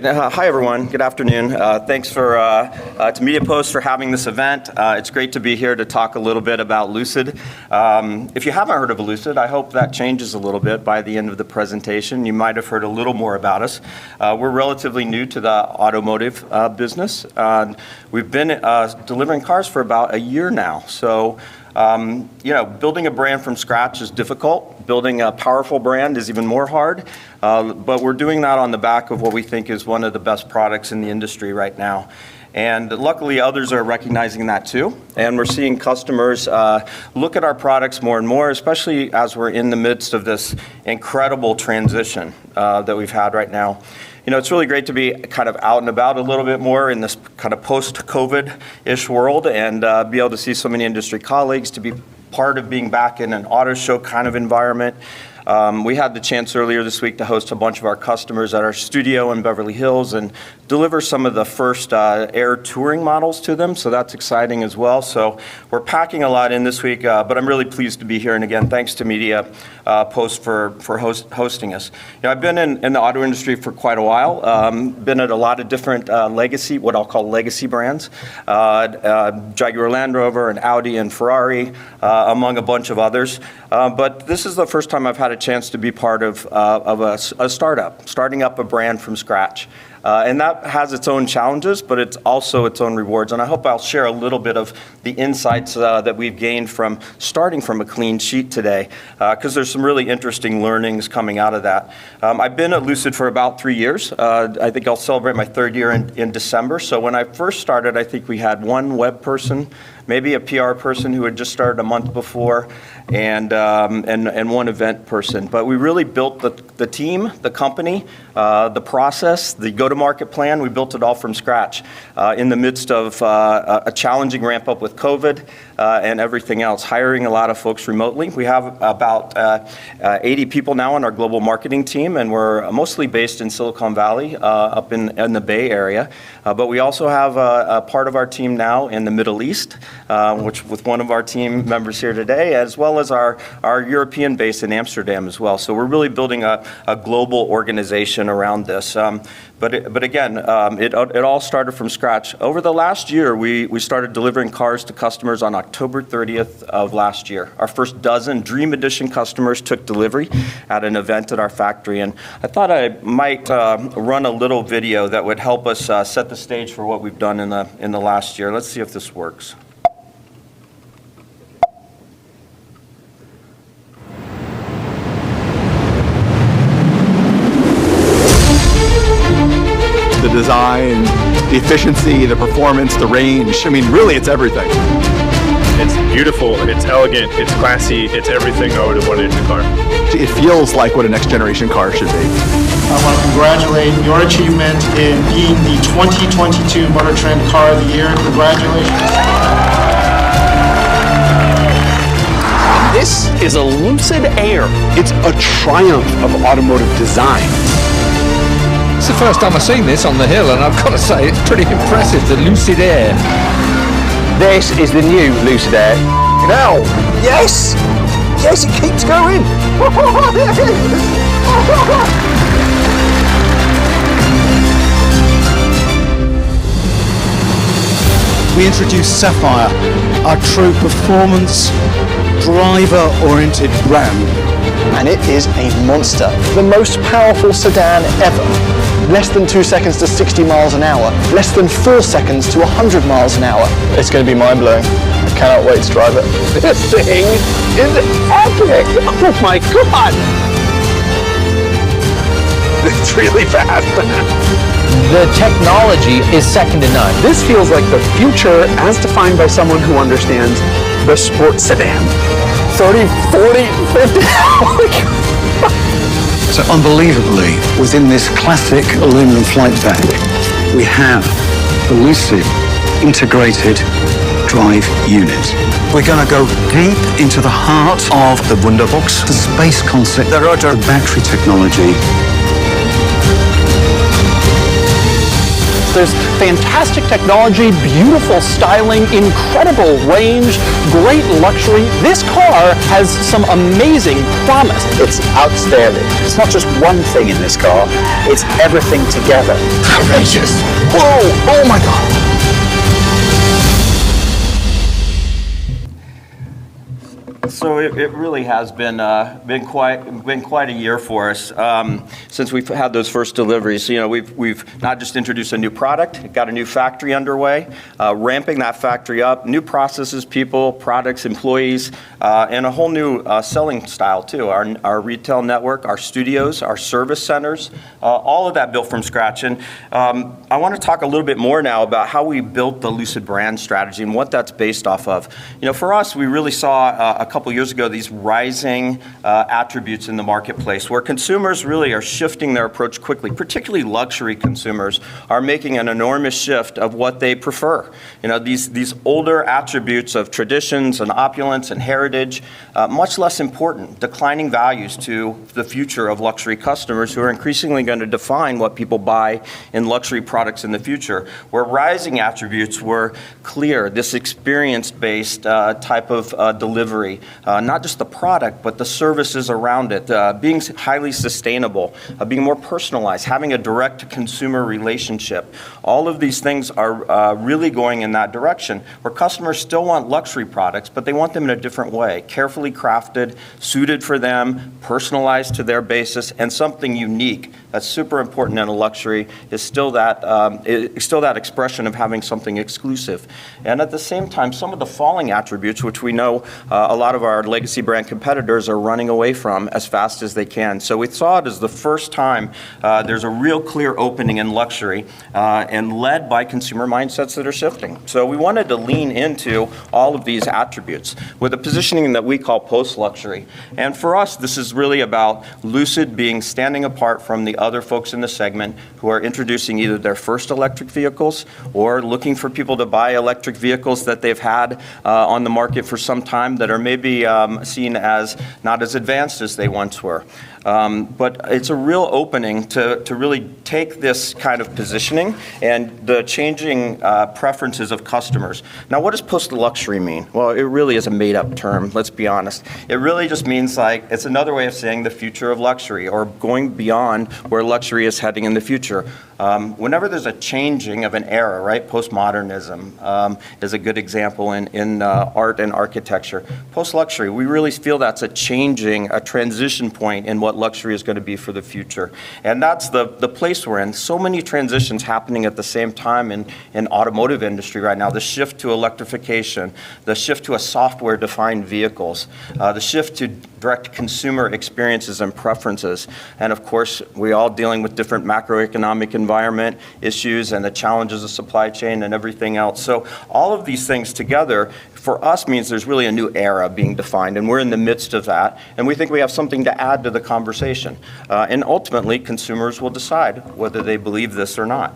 Hi, everyone. Good afternoon. Thanks to MediaPost for having this event. It's great to be here to talk a little bit about Lucid. If you haven't heard of Lucid, I hope that changes a little bit by the end of the presentation. You might have heard a little more about us. We're relatively new to the automotive business. We've been delivering cars for about a year now. So, building a brand from scratch is difficult. Building a powerful brand is even more hard. But we're doing that on the back of what we think is one of the best products in the industry right now. And luckily, others are recognizing that too. And we're seeing customers look at our products more and more, especially as we're in the midst of this incredible transition that we've had right now. It's really great to be kind of out and about a little bit more in this kind of post-COVID-ish world and be able to see so many industry colleagues, to be part of being back in an auto show kind of environment. We had the chance earlier this week to host a bunch of our customers at our studio in Beverly Hills and deliver some of the first Air touring models to them, so that's exciting as well. So we're packing a lot in this week, but I'm really pleased to be here, and again, thanks to MediaPost for hosting us. I've been in the auto industry for quite a while, been at a lot of different what I'll call legacy brands, Jaguar Land Rover and Audi and Ferrari, among a bunch of others. But this is the first time I've had a chance to be part of a startup, starting up a brand from scratch. And that has its own challenges, but it's also its own rewards. And I hope I'll share a little bit of the insights that we've gained from starting from a clean sheet today, because there's some really interesting learnings coming out of that. I've been at Lucid for about 3 years. I think I'll celebrate my third year in December. So when I first started, I think we had one web person, maybe a PR person who had just started a month before, and one event person. But we really built the team, the company, the process, the go-to-market plan. We built it all from scratch in the midst of a challenging ramp-up with COVID and everything else, hiring a lot of folks remotely. We have about 80 people now on our global marketing team, and we're mostly based in Silicon Valley, up in the Bay Area. But we also have a part of our team now in the Middle East, which with one of our team members here today, as well as our European base in Amsterdam as well. So we're really building a global organization around this. But again, it all started from scratch. Over the last year, we started delivering cars to customers on October 30th of last year. Our first dozen Dream Edition customers took delivery at an event at our factory. And I thought I might run a little video that would help us set the stage for what we've done in the last year. Let's see if this works. The design, the efficiency, the performance, the range. I mean, really, it's everything. It's beautiful, it's elegant, it's classy, it's everything I would have wanted in a car. It feels like what a next generation car should be. I want to congratulate your achievement in being the 2022 Motor Trend Car of the Year. Congratulations. This is a Lucid Air. It's a triumph of automotive design. It's the first time I've seen this on the hill, and I've got to say, it's pretty impressive, the Lucid Air. This is the new Lucid Air. Now, yes! Yes, it keeps going! We introduced Sapphire, our true performance, driver-oriented brand. And it is a monster. The most powerful sedan ever. Less than 2 seconds to 60 miles an hour. Less than 4 seconds to 100 miles an hour. It's going to be mind-blowing. I cannot wait to drive it. This thing is epic! Oh my god! It's really fast. The technology is second to none. This feels like the future as defined by someone who understands the sports sedan. 30, 40, 50. So unbelievably, within this classic aluminum flight bag, we have the Lucid integrated drive unit. We're going to go deep into the heart of the Wunderbox, the space concept, the rotor battery technology. There's fantastic technology, beautiful styling, incredible range, great luxury. This car has some amazing promise. It's outstanding. It's not just one thing in this car, it's everything together. Outrageous. Whoa, oh my God. So it really has been quite a year for us since we've had those first deliveries. You know, we've not just introduced a new product, got a new factory underway, ramping that factory up, new processes, people, products, employees, and a whole new selling style too. Our retail network, our studios, our service centers, all of that built from scratch. And I want to talk a little bit more now about how we built the Lucid brand strategy and what that's based off of. You know, for us, we really saw a couple years ago these rising attributes in the marketplace where consumers really are shifting their approach quickly, particularly luxury consumers are making an enormous shift of what they prefer. You know, these older attributes of traditions and opulence and heritage, much less important, declining values to the future of luxury customers who are increasingly going to define what people buy in luxury products in the future, where rising attributes were clear, this experience-based type of delivery, not just the product, but the services around it, being highly sustainable, being more personalized, having a direct consumer relationship. All of these things are really going in that direction, where customers still want luxury products, but they want them in a different way, carefully crafted, suited for them, personalized to their basis, and something unique. That's super important in a luxury is still that expression of having something exclusive. And at the same time, some of the falling attributes, which we know a lot of our legacy brand competitors are running away from as fast as they can. So we saw it as the first time there's a real clear opening in luxury and led by consumer mindsets that are shifting. So we wanted to lean into all of these attributes with a positioning that we call post-luxury. And for us, this is really about Lucid being standing apart from the other folks in the segment who are introducing either their first electric vehicles or looking for people to buy electric vehicles that they've had on the market for some time that are maybe seen as not as advanced as they once were. But it's a real opening to really take this kind of positioning and the changing preferences of customers. Now, what does post-luxury mean? Well, it really is a made-up term, let's be honest. It really just means like, it's another way of saying the future of luxury or going beyond where luxury is heading in the future. Whenever there's a changing of an era, right? Postmodernism is a good example in art and architecture. Post-luxury, we really feel that's a transition point in what luxury is going to be for the future. And that's the place we're in. So many transitions happening at the same time in automotive industry right now. The shift to electrification, the shift to a software-defined vehicles, the shift to direct consumer experiences and preferences. And of course, we're all dealing with different macroeconomic environment issues and the challenges of supply chain and everything else. So all of these things together for us means there's really a new era being defined, and we're in the midst of that, and we think we have something to add to the conversation. And ultimately, consumers will decide whether they believe this or not.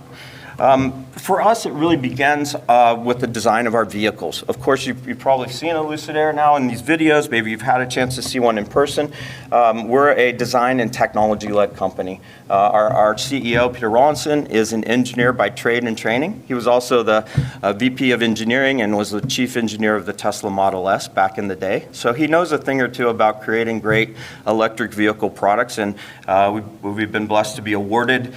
For us, it really begins with the design of our vehicles. Of course, you've probably seen a Lucid Air now in these videos. Maybe you've had a chance to see one in person. We're a design and technology-led company. Our CEO, Peter Rawlinson, is an engineer by trade and training. He was also the VP of engineering and was the chief engineer of the Tesla Model S back in the day. So he knows a thing or two about creating great electric vehicle products, and we've been blessed to be awarded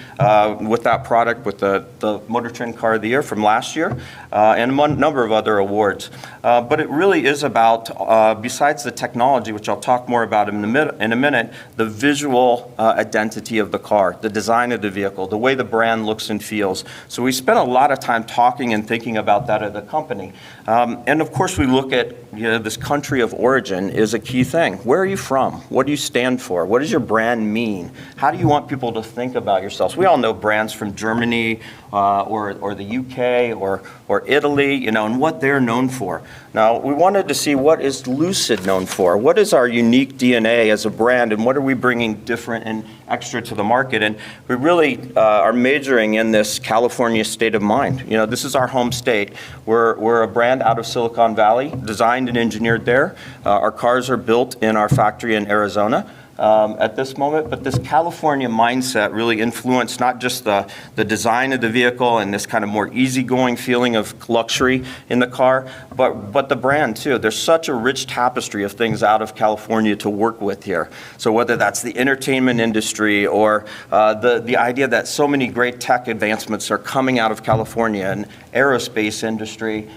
with that product with the Motor Trend Car of the Year from last year, and a number of other awards. But it really is about, besides the technology, which I'll talk more about in a minute, the visual identity of the car, the design of the vehicle, the way the brand looks and feels. So we spent a lot of time talking and thinking about that at the company. And of course, we look at, this country of origin is a key thing. Where are you from? What do you stand for? What does your brand mean? How do you want people to think about yourselves? We all know brands from Germany or the UK or Italy, and what they're known for. Now, we wanted to see what is Lucid known for? What is our unique DNA as a brand, and what are we bringing different and extra to the market? And we really are majoring in this California state of mind. This is our home state. We're a brand out of Silicon Valley, designed and engineered there. Our cars are built in our factory in Arizona. at this moment, but this California mindset really influenced not just the design of the vehicle and this kind of more easygoing feeling of luxury in the car, but the brand too. There's such a rich tapestry of things out of California to work with here. So whether that's the entertainment industry or the idea that so many great tech advancements are coming out of California and aerospace industry,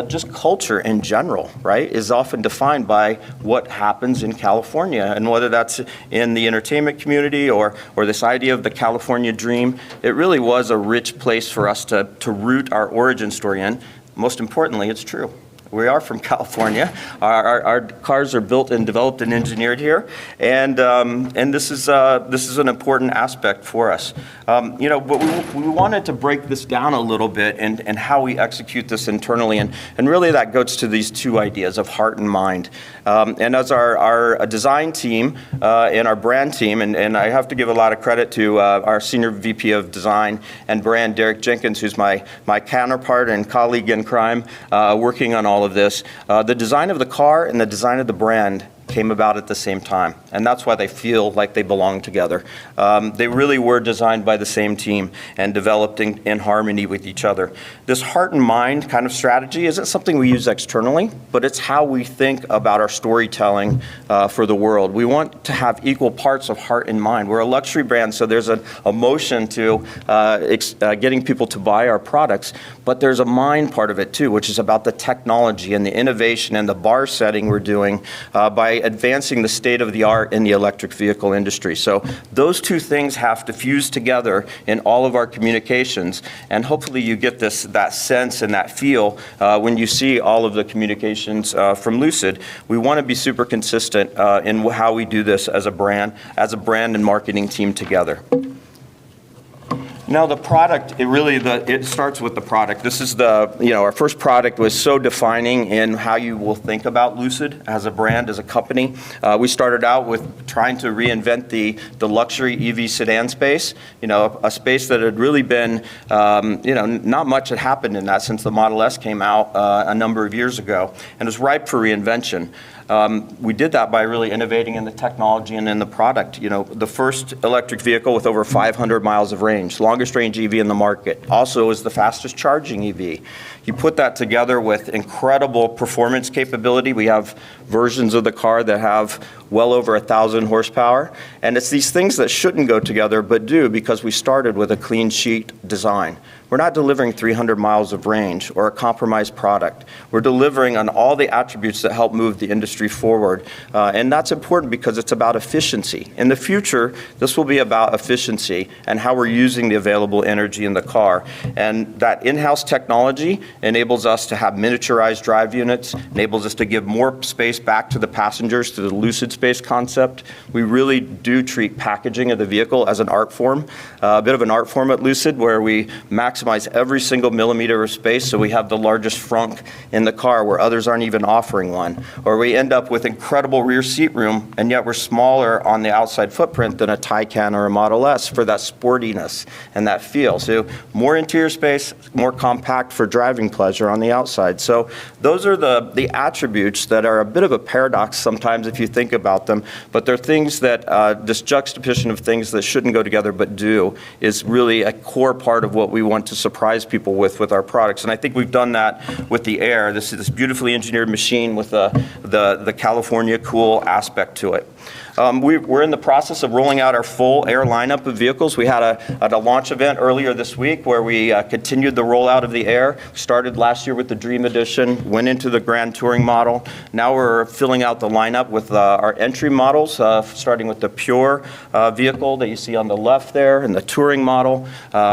just culture in general, right, is often defined by what happens in California. And whether that's in the entertainment community or this idea of the California dream, it really was a rich place for us to root our origin story in. Most importantly, it's true. We are from California. Our cars are built and developed and engineered here, and this is an important aspect for us. But we wanted to break this down a little bit and how we execute this internally, and really that goes to these two ideas of heart and mind. And as our design team and our brand team, and I have to give a lot of credit to our Senior VP of Design and Brand, Derek Jenkins, who's my counterpart and colleague in crime, working on all of this. The design of the car and the design of the brand came about at the same time, and that's why they feel like they belong together. They really were designed by the same team and developed in harmony with each other. This heart and mind kind of strategy isn't something we use externally, but it's how we think about our storytelling for the world. We want to have equal parts of heart and mind. We're a luxury brand, so there's an emotion to getting people to buy our products, but there's a mind part of it too, which is about the technology and the innovation and the bar setting we're doing by advancing the state of the art in the electric vehicle industry. So those two things have to fuse together in all of our communications, and hopefully you get that sense and that feel when you see all of the communications from Lucid. We want to be super consistent in how we do this as a brand and marketing team together. Now the product, it starts with the product. This is our first product was so defining in how you will think about Lucid as a brand, as a company. We started out with trying to reinvent the luxury EV sedan space, a space that had really been, not much had happened in that since the Model S came out a number of years ago, and it was ripe for reinvention. We did that by really innovating in the technology and in the product. The first electric vehicle with over 500 miles of range, longest range EV in the market. Also is the fastest charging EV. You put that together with incredible performance capability. We have versions of the car that have well over 1,000 horsepower. And it's these things that shouldn't go together, but do, because we started with a clean sheet design. We're not delivering 300 miles of range or a compromised product. We're delivering on all the attributes that help move the industry forward. And that's important because it's about efficiency. In the future, this will be about efficiency and how we're using the available energy in the car. And that in-house technology enables us to have miniaturized drive units, enables us to give more space back to the passengers through the Lucid Space concept. We really do treat packaging of the vehicle as an art form, a bit of an art form at Lucid, where we maximize every single millimeter of space, so we have the largest frunk in the car where others aren't even offering one. Or we end up with incredible rear seat room, and yet we're smaller on the outside footprint than a Taycan or a Model S for that sportiness and that feel. So more interior space, more compact for driving pleasure on the outside. So those are the attributes that are a bit of a paradox sometimes if you think about them, but they're things that this juxtaposition of things that shouldn't go together but do is really a core part of what we want to surprise people with our products. And I think we've done that with the Air. This is this beautifully engineered machine with the California cool aspect to it. We're in the process of rolling out our full Air lineup of vehicles. We had a launch event earlier this week where we continued the rollout of the Air. Started last year with the Dream Edition, went into the Grand Touring model. Now we're filling out the lineup with our entry models, starting with the Pure vehicle that you see on the left there, and the Touring model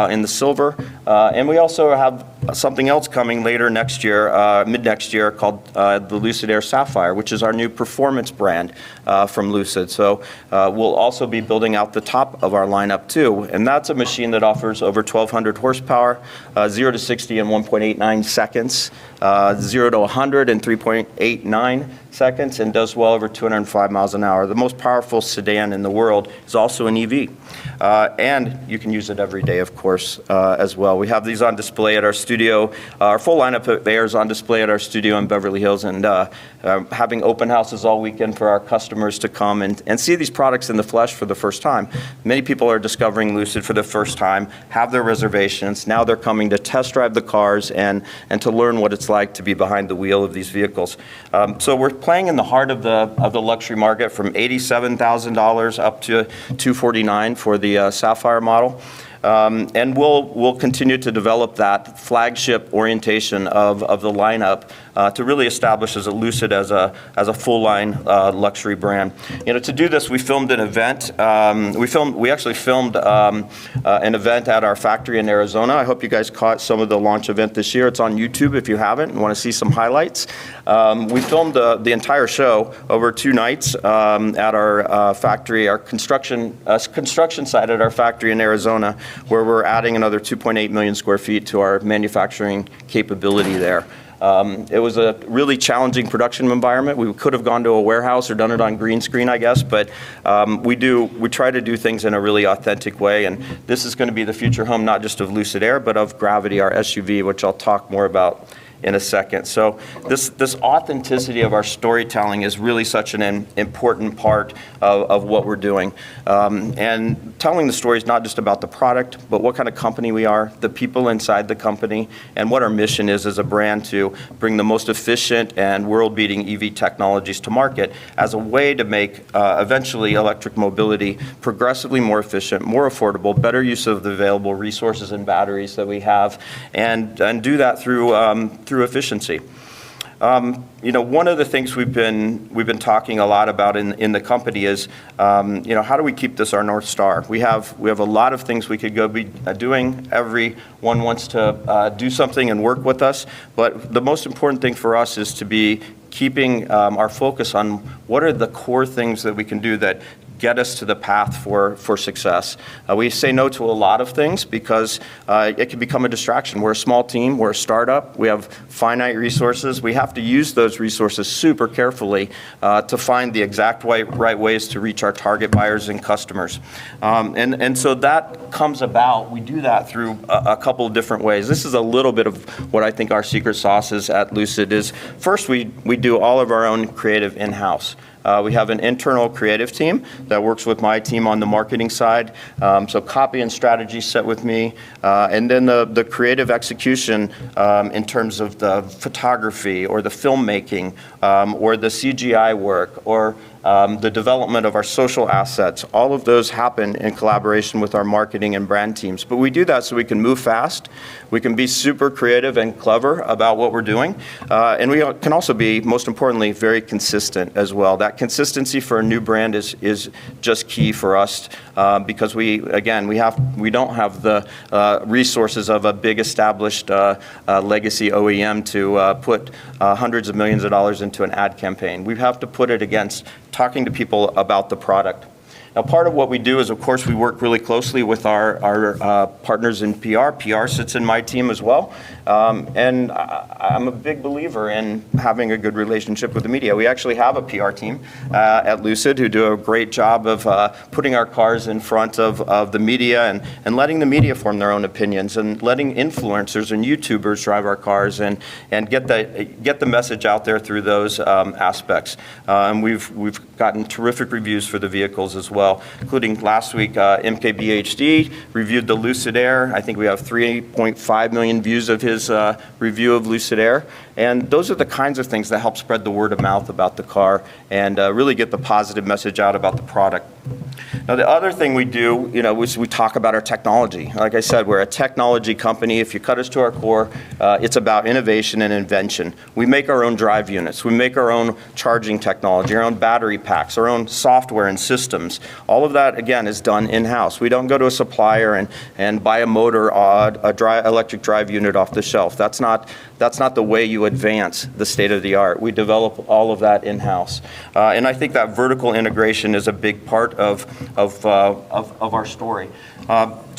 in the silver. And we also have something else coming later next year, mid-next year, called the Lucid Air Sapphire, which is our new performance brand from Lucid. So we'll also be building out the top of our lineup too, and that's a machine that offers over 1,200 horsepower, 0 to 60 in 1.89 seconds, 0 to 100 in 3.89 seconds and does well over 205 miles an hour. The most powerful sedan in the world is also an EV. And you can use it every day, of course, as well. We have these on display at our studio. Our full lineup of Airs on display at our studio in Beverly Hills, and having open houses all weekend for our customers to come and see these products in the flesh for the first time. Many people are discovering Lucid for the first time, have their reservations. Now they're coming to test drive the cars and to learn what it's like to be behind the wheel of these vehicles. So we're playing in the heart of the luxury market, from $87,000 up to $249,000 for the Sapphire model. And we'll continue to develop that flagship orientation of the lineup to really establish as a Lucid as a full line luxury brand. To do this, we filmed an event. We actually filmed an event at our factory in Arizona. I hope you guys caught some of the launch event this year. It's on YouTube if you haven't and want to see some highlights. We filmed the entire show over 2 nights at our factory, our construction site at our factory in Arizona, where we're adding another 2.8 million square feet to our manufacturing capability there. It was a really challenging production environment. We could have gone to a warehouse or done it on green screen, I guess, but we try to do things in a really authentic way, and this is going to be the future home not just of Lucid Air, but of Gravity, our SUV, which I'll talk more about in a second. So this authenticity of our storytelling is really such an important part of what we're doing. And telling the story is not just about the product, but what kind of company we are, the people inside the company, and what our mission is as a brand to bring the most efficient and world-beating EV technologies to market as a way to make eventually electric mobility progressively more efficient, more affordable, better use of the available resources and batteries that we have, and do that through efficiency. One of the things we've been talking a lot about in the company is, how do we keep this our North Star? We have a lot of things we could go be doing. Everyone wants to do something and work with us, but the most important thing for us is to be keeping our focus on what are the core things that we can do that get us to the path for success. We say no to a lot of things because it can become a distraction. We're a small team, we're a startup, we have finite resources. We have to use those resources super carefully to find the exact right ways to reach our target buyers and customers. And so that comes about, we do that through a couple of different ways. This is a little bit of what I think our secret sauce is at Lucid is, first we do all of our own creative in-house. We have an internal creative team that works with my team on the marketing side. So copy and strategy sit with me. And then the creative execution in terms of the photography or the filmmaking or the CGI work or the development of our social assets. All of those happen in collaboration with our marketing and brand teams. But we do that so we can move fast, we can be super creative and clever about what we're doing, and we can also be, most importantly, very consistent as well. That consistency for a new brand is just key for us because we don't have the resources of a big established legacy OEM to put hundreds of millions of dollars into an ad campaign. We have to put it against talking to people about the product. Now, part of what we do is, of course, we work really closely with our partners in PR. PR sits in my team as well. And I'm a big believer in having a good relationship with the media. We actually have a PR team at Lucid who do a great job of putting our cars in front of the media and letting the media form their own opinions and letting influencers and YouTubers drive our cars and get the message out there through those aspects. And we've gotten terrific reviews for the vehicles as well, including last week, MKBHD reviewed the Lucid Air. I think we have 3.5 million views of his review of Lucid Air. And those are the kinds of things that help spread the word of mouth about the car and really get the positive message out about the product. Now, the other thing we do, is we talk about our technology. Like I said, we're a technology company. If you cut us to our core, it's about innovation and invention. We make our own drive units. We make our own charging technology, our own battery packs, our own software and systems. All of that, again, is done in-house. We don't go to a supplier and buy a motor, electric drive unit off the shelf. That's not the way you advance the state of the art. We develop all of that in-house. And I think that vertical integration is a big part of our story.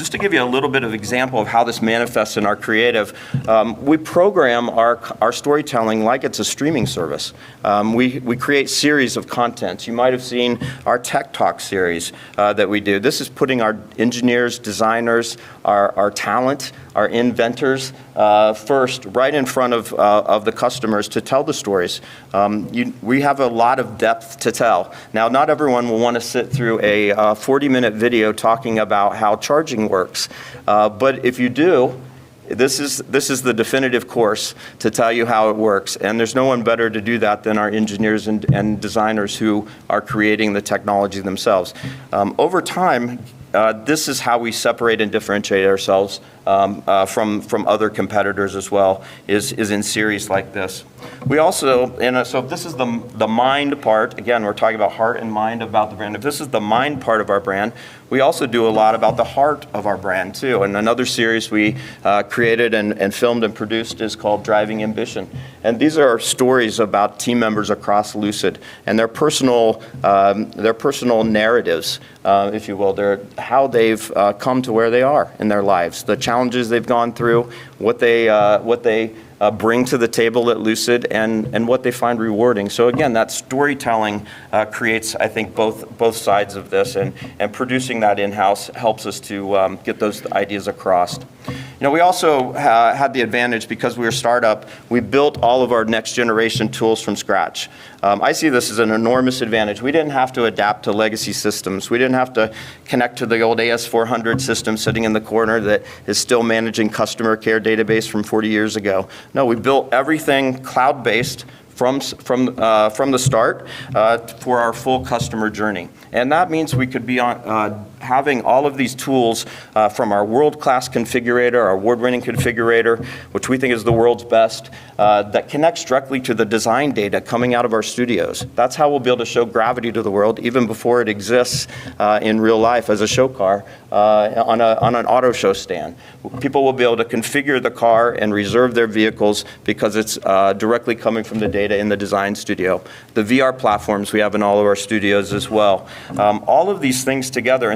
just to give you a little bit of example of how this manifests in our creative, we program our storytelling like it's a streaming service. We create series of contents. You might have seen our Tech Talk series that we do. This is putting our engineers, designers, our talent, our inventors first, right in front of the customers to tell the stories. We have a lot of depth to tell. Now, not everyone will want to sit through a 40-minute video talking about how charging works, but if you do, this is the definitive course to tell you how it works, and there's no one better to do that than our engineers and designers who are creating the technology themselves. Over time, this is how we separate and differentiate ourselves from other competitors as well, is in series like this. We also, so if this is the mind part, again, we're talking about heart and mind about the brand. If this is the mind part of our brand, we also do a lot about the heart of our brand too. And another series we created and filmed and produced is called Driving Ambition. And these are stories about team members across Lucid and their personal narratives, if you will. They're how they've come to where they are in their lives, the challenges they've gone through, what they bring to the table at Lucid, and what they find rewarding. So again, that storytelling creates, I think, both sides of this, and producing that in-house helps us to get those ideas across. You know, we also had the advantage, because we were a startup, we built all of our next generation tools from scratch. I see this as an enormous advantage. We didn't have to adapt to legacy systems. We didn't have to connect to the old AS400 system sitting in the corner that is still managing customer care database from 40 years ago. No, we built everything cloud-based from the start for our full customer journey. And that means we could be on having all of these tools from our world-class configurator, our award-winning configurator, which we think is the world's best, that connects directly to the design data coming out of our studios. That's how we'll be able to show Gravity to the world even before it exists in real life as a show car on an auto show stand. People will be able to configure the car and reserve their vehicles because it's directly coming from the data in the design studio. The VR platforms we have in all of our studios as well. All of these things together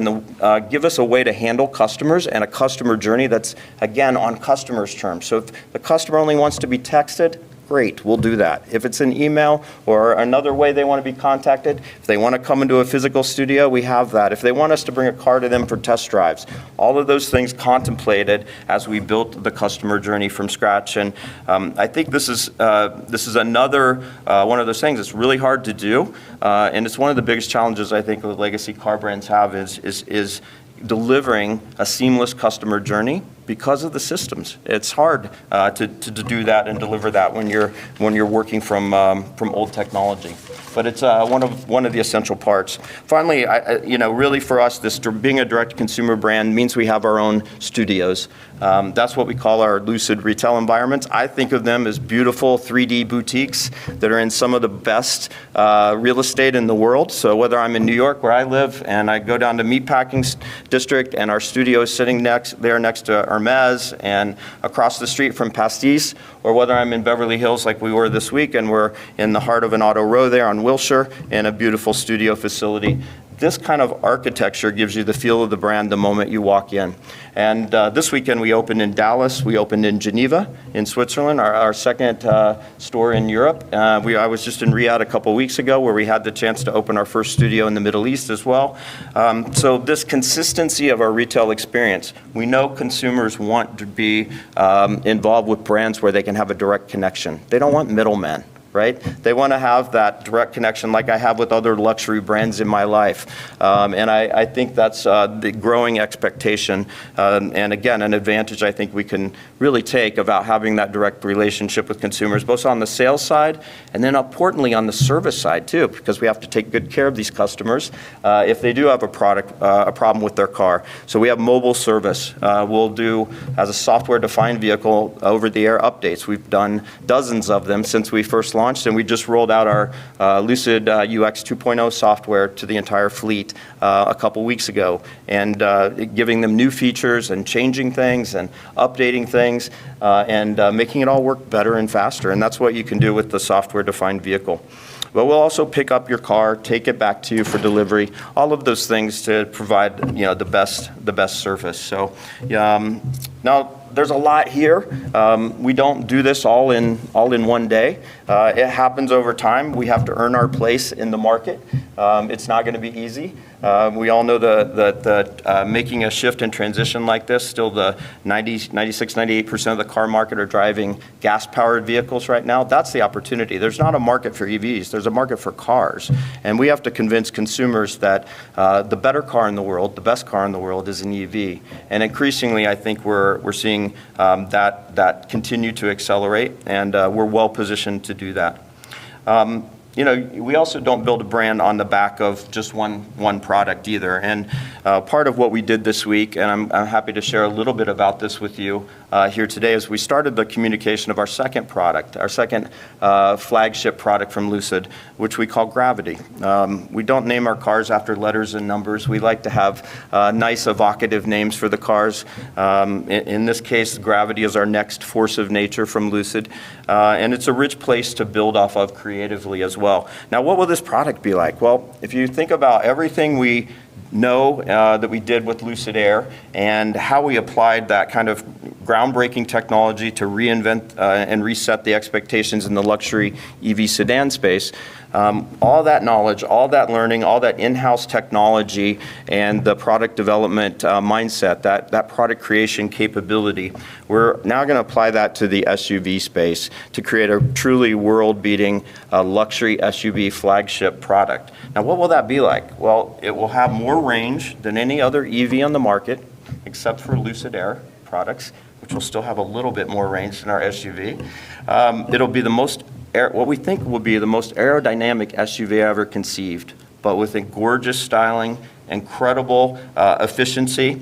give us a way to handle customers and a customer journey that's, again, on customers' terms. So if the customer only wants to be texted, great, we'll do that. If it's an email or another way they want to be contacted, if they want to come into a physical studio, we have that. If they want us to bring a car to them for test drives, all of those things contemplated as we built the customer journey from scratch. And I think this is another one of those things that's really hard to do, and it's one of the biggest challenges I think the legacy car brands have is delivering a seamless customer journey because of the systems. It's hard to do that and deliver that when you're working from old technology. But it's one of the essential parts. Finally, really for us, this being a direct consumer brand means we have our own studios. That's what we call our Lucid retail environments. I think of them as beautiful 3D boutiques that are in some of the best real estate in the world. So whether I'm in New York where I live and I go down to Meatpacking District and our studio is sitting next to Hermes and across the street from Pastis, or whether I'm in Beverly Hills like we were this week and we're in the heart of an auto row there on Wilshire in a beautiful studio facility. This kind of architecture gives you the feel of the brand the moment you walk in. And this weekend we opened in Dallas, we opened in Geneva in Switzerland, our second store in Europe. I was just in Riyadh a couple weeks ago where we had the chance to open our first studio in the Middle East as well. So this consistency of our retail experience, we know consumers want to be involved with brands where they can have a direct connection. They don't want middlemen. Right? They want to have that direct connection like I have with other luxury brands in my life. And I think that's the growing expectation. And again, an advantage I think we can really take about having that direct relationship with consumers, both on the sales side and then importantly on the service side too, because we have to take good care of these customers if they do have a problem with their car. So we have mobile service. We'll do, as a software-defined vehicle, over-the-air updates. We've done dozens of them since we first launched. And we just rolled out our Lucid UX 2.0 software to the entire fleet a couple weeks ago, and giving them new features and changing things and updating things and making it all work better and faster. And that's what you can do with the software-defined vehicle. but we'll also pick up your car, take it back to you for delivery, all of those things to provide the best service. So now there's a lot here. We don't do this all in one day. It happens over time. We have to earn our place in the market. It's not going to be easy. We all know that making a shift and transition like this, still the 96, 98% of the car market are driving gas-powered vehicles right now. That's the opportunity. There's not a market for EVs. There's a market for cars. And we have to convince consumers that the better car in the world, the best car in the world is an EV. And increasingly, I think we're seeing that continue to accelerate, and we're well positioned to do that. We also don't build a brand on the back of just one product either. And part of what we did this week, and I'm happy to share a little bit about this with you here today, is we started the communication of our second product, our second flagship product from Lucid, which we call Gravity. We don't name our cars after letters and numbers. We like to have nice evocative names for the cars. In this case, Gravity is our next force of nature from Lucid. And it's a rich place to build off of creatively as well. Now, what will this product be like? Well, if you think about everything we know that we did with Lucid Air and how we applied that kind of groundbreaking technology to reinvent and reset the expectations in the luxury EV sedan space, all that knowledge, all that learning, all that in-house technology and the product development mindset, that product creation capability, we're now going to apply that to the SUV space to create a truly world-beating luxury SUV flagship product. Now, what will that be like? Well, it will have more range than any other EV on the market, except for Lucid Air products, which will still have a little bit more range than our SUV. It'll be what we think will be the most aerodynamic SUV ever conceived, but with a gorgeous styling, incredible efficiency,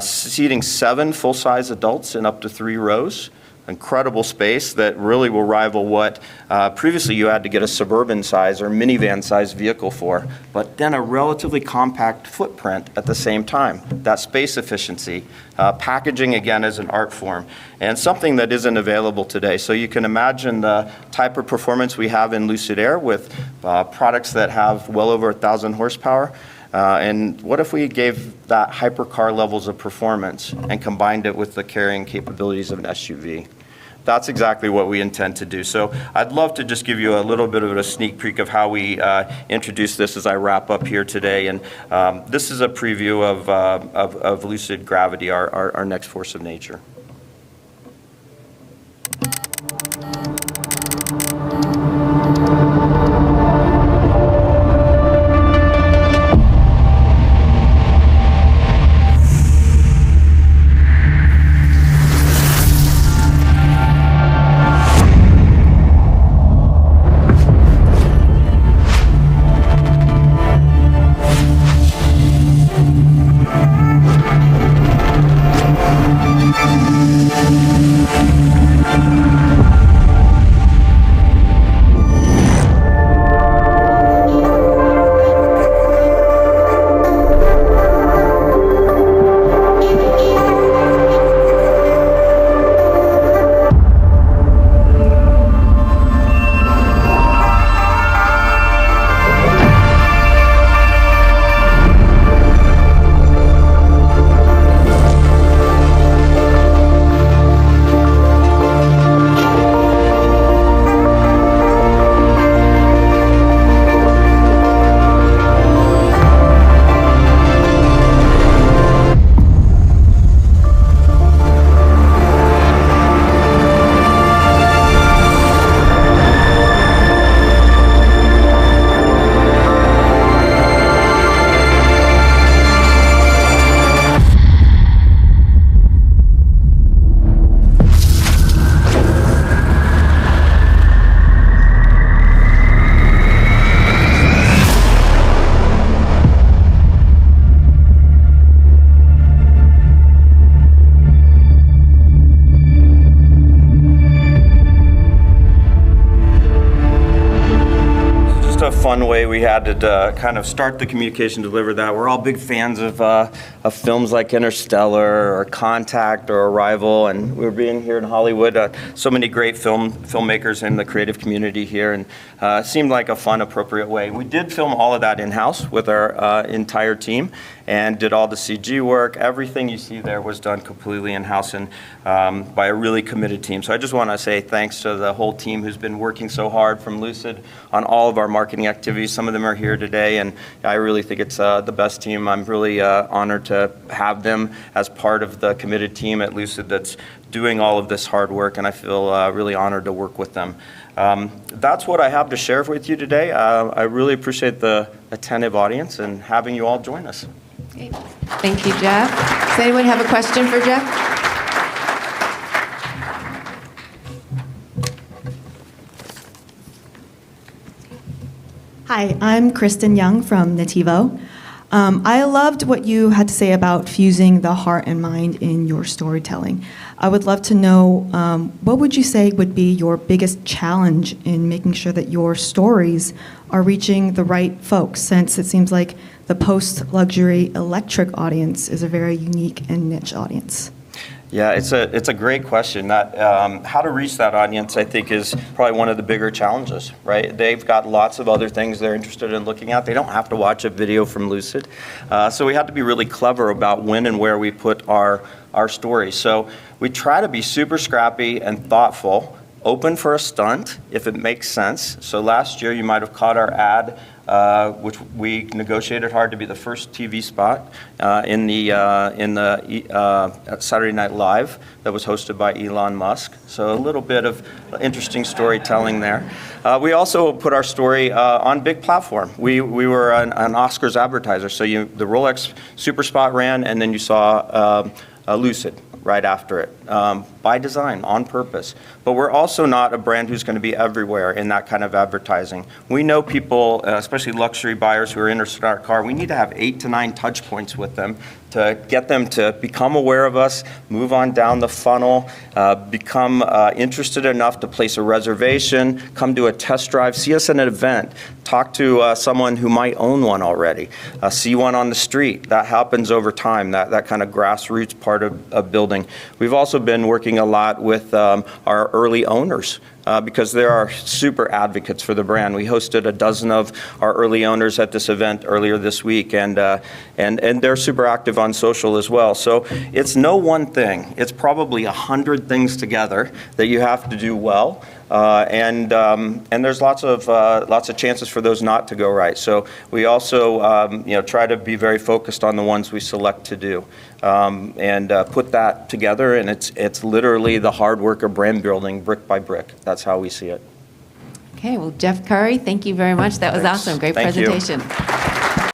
seating 7 full-size adults in up to 3 rows. Incredible space that really will rival what previously you had to get a suburban size or minivan size vehicle for, but then a relatively compact footprint at the same time. That space efficiency, packaging again as an art form, and something that isn't available today. So you can imagine the type of performance we have in Lucid Air with products that have well over 1,000 horsepower. And what if we gave that hypercar levels of performance and combined it with the carrying capabilities of an SUV? That's exactly what we intend to do. So I'd love to just give you a little bit of a sneak peek of how we introduce this as I wrap up here today. And this is a preview of Lucid Gravity, our next force of nature. fun way we had to kind of start the communication, deliver that. We're all big fans of films like Interstellar or Contact or Arrival, and we're being here in Hollywood. So many great filmmakers in the creative community here, and it seemed like a fun, appropriate way. We did film all of that in-house with our entire team, and did all the CG work. Everything you see there was done completely in-house and by a really committed team. So I just want to say thanks to the whole team who's been working so hard from Lucid on all of our marketing activities. Some of them are here today, and I really think it's the best team. I'm really honored to have them as part of the committed team at Lucid that's doing all of this hard work, and I feel really honored to work with them. That's what I have to share with you today. I really appreciate the attentive audience and having you all join us. Okay. Thank you, Jeff. Does anyone have a question for Jeff? Hi, I'm Kristen Young from Nativo. I loved what you had to say about fusing the heart and mind in your storytelling. I would love to know, what would you say would be your biggest challenge in making sure that your stories are reaching the right folks, since it seems like the post-luxury electric audience is a very unique and niche audience? Yeah, it's a great question. How to reach that audience, I think, is probably one of the bigger challenges, right? They've got lots of other things they're interested in looking at. They don't have to watch a video from Lucid. So we have to be really clever about when and where we put our stories. So we try to be super scrappy and thoughtful, open for a stunt if it makes sense. So last year you might have caught our ad, which we negotiated hard to be the first TV spot in the Saturday Night Live that was hosted by Elon Musk. So a little bit of interesting storytelling there. We also put our story on big platform. We were an Oscars advertiser. So the Rolex Super Spot ran, and then you saw Lucid right after it, by design, on purpose. But we're also not a brand who's going to be everywhere in that kind of advertising. We know people, especially luxury buyers who are interested in our car, we need to have 8 to 9 touch points with them to get them to become aware of us, move on down the funnel, become interested enough to place a reservation, come to a test drive, see us at an event, talk to someone who might own one already, see one on the street. That happens over time, that kind of grassroots part of building. We've also been working a lot with our early owners, because there are super advocates for the brand. We hosted a dozen of our early owners at this event earlier this week, and they're super active on social as well. So it's no one thing. It's probably 100 things together that you have to do well. And there's lots of chances for those not to go right. So we also try to be very focused on the ones we select to do, and put that together. And it's literally the hard work of brand building, brick by brick. That's how we see it. Okay, well, Jeff Curry, thank you very much. That was awesome. Great Thank you. presentation.